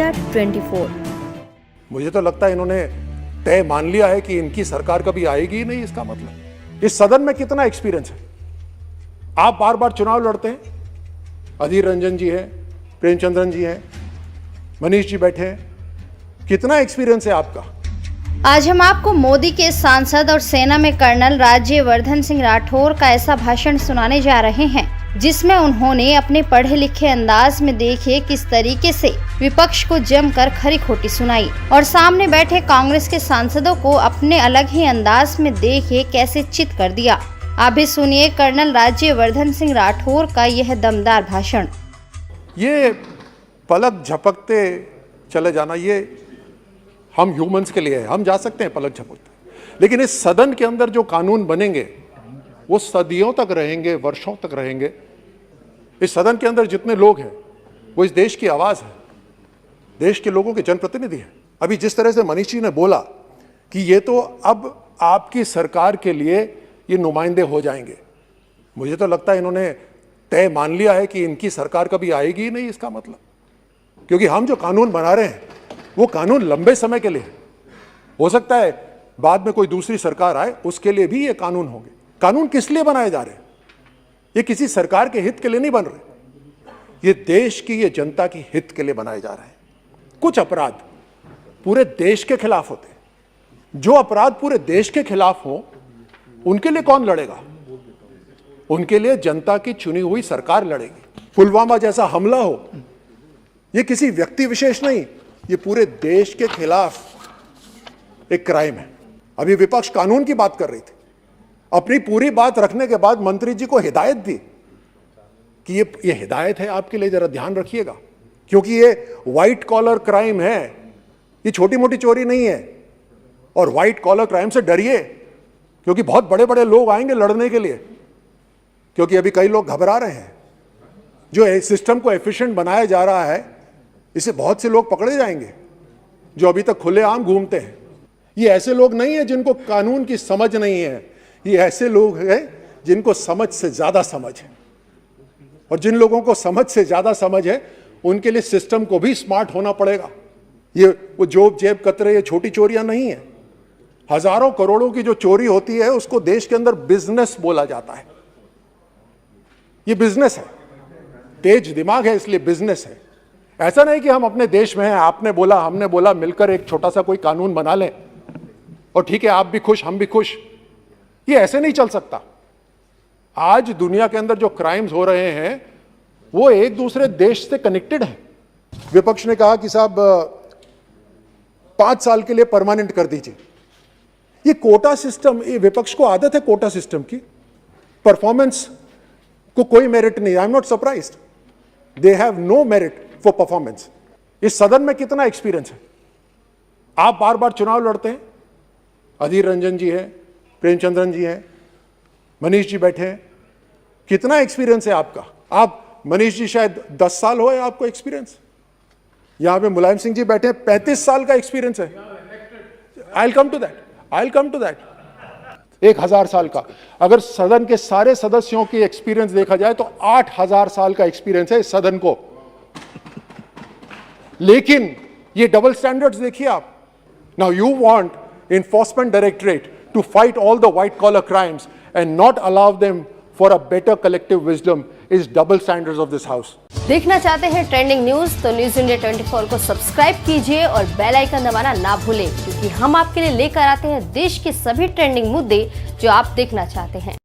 India 24। मुझे तो लगता है इन्होंने तय मान लिया है कि इनकी सरकार कभी आएगी ही नहीं। इसका मतलब इस सदन में कितना एक्सपीरियंस है। आप बार बार चुनाव लड़ते हैं, अधीर रंजन जी हैं, प्रेमचंद्रन जी हैं, मनीष जी बैठे हैं, कितना एक्सपीरियंस है आपका। आज हम आपको मोदी के सांसद और सेना में कर्नल राज्यवर्धन सिंह राठौर का ऐसा भाषण सुनाने जा रहे हैं जिसमें उन्होंने अपने पढ़े लिखे अंदाज में देखे किस तरीके से विपक्ष को जमकर खरी खोटी सुनाई और सामने बैठे कांग्रेस के सांसदों को अपने अलग ही अंदाज में देखे कैसे चित कर दिया। आप भी सुनिए कर्नल राज्यवर्धन सिंह राठौर का यह दमदार भाषण। ये पलक झपकते चले जाना, ये हम ह्यूमंस के लिए है, हम जा सकते हैं पलक झपकते, लेकिन इस सदन के अंदर जो कानून बनेंगे वो सदियों तक रहेंगे, वर्षों तक रहेंगे। इस सदन के अंदर जितने लोग हैं वो इस देश की आवाज है, देश के लोगों के जनप्रतिनिधि हैं। अभी जिस तरह से मनीष जी ने बोला कि ये तो अब आपकी सरकार के लिए ये नुमाइंदे हो जाएंगे, मुझे तो लगता है इन्होंने तय मान लिया है कि इनकी सरकार कभी आएगी ही नहीं। इसका मतलब क्योंकि हम जो कानून बना रहे हैं वो कानून लंबे समय के लिए है। हो सकता है बाद में कोई दूसरी सरकार आए, उसके लिए भी ये कानून होंगे। कानून किस लिए बनाए जा रहे हैं? ये किसी सरकार के हित के लिए नहीं बन रहे, ये देश की, ये जनता की हित के लिए बनाए जा रहे हैं। कुछ अपराध पूरे देश के खिलाफ होते हैं। जो अपराध पूरे देश के खिलाफ हो उनके लिए कौन लड़ेगा? उनके लिए जनता की चुनी हुई सरकार लड़ेगी। पुलवामा जैसा हमला हो, ये किसी व्यक्ति विशेष नहीं, ये पूरे देश के खिलाफ एक क्राइम है। अभी विपक्ष कानून की बात कर रही थी, अपनी पूरी बात रखने के बाद मंत्री जी को हिदायत दी कि ये हिदायत है आपके लिए, जरा ध्यान रखिएगा, क्योंकि ये व्हाइट कॉलर क्राइम है, ये छोटी मोटी चोरी नहीं है। और व्हाइट कॉलर क्राइम से डरिए, क्योंकि बहुत बड़े बड़े लोग आएंगे लड़ने के लिए, क्योंकि अभी कई लोग घबरा रहे हैं। जो सिस्टम को एफिशिएंट बनाया जा रहा है, इससे बहुत से लोग पकड़े जाएंगे जो अभी तक खुलेआम घूमते हैं। ये ऐसे लोग नहीं है जिनको कानून की समझ नहीं है, ये ऐसे लोग हैं जिनको समझ से ज्यादा समझ है। और जिन लोगों को समझ से ज्यादा समझ है उनके लिए सिस्टम को भी स्मार्ट होना पड़ेगा। ये वो जोब जेब कतरे, ये छोटी चोरियां नहीं है। हजारों करोड़ों की जो चोरी होती है उसको देश के अंदर बिजनेस बोला जाता है। ये बिजनेस है, तेज दिमाग है इसलिए बिजनेस है। ऐसा नहीं कि हम अपने देश में हैं, आपने बोला हमने बोला, मिलकर एक छोटा सा कोई कानून बना लें और ठीक है आप भी खुश हम भी खुश। ये ऐसे नहीं चल सकता। आज दुनिया के अंदर जो क्राइम्स हो रहे हैं वो एक दूसरे देश से कनेक्टेड है। विपक्ष ने कहा कि साहब 5 साल के लिए परमानेंट कर दीजिए। ये कोटा सिस्टम, ये विपक्ष को आदत है कोटा सिस्टम की। परफॉर्मेंस को कोई मेरिट नहीं। I am not surprised, they have no merit for performance. इस सदन में कितना एक्सपीरियंस है। आप बार बार चुनाव लड़ते हैं, अधीर रंजन जी हैं, प्रेमचंद्रन जी हैं, मनीष जी बैठे हैं, कितना एक्सपीरियंस है आपका। आप मनीष जी शायद 10 साल हो आपको एक्सपीरियंस। यहां पे मुलायम सिंह जी बैठे हैं, 35 साल का एक्सपीरियंस है। I will come to that 1000 साल का। अगर सदन के सारे सदस्यों की एक्सपीरियंस देखा जाए तो 8000 साल का एक्सपीरियंस है इस सदन को। लेकिन ये डबल स्टैंडर्ड्स देखिए आप। Now you want enforcement directorate to fight all the white collar crimes and not allow them for a better collective wisdom is double standards of this house. देखना चाहते हैं ट्रेंडिंग न्यूज तो news India 24 को subscribe कीजिए और bell icon दबाना ना भूलें, क्योंकि हम आपके लिए लेकर आते हैं देश के सभी ट्रेंडिंग मुद्दे जो आप देखना चाहते हैं।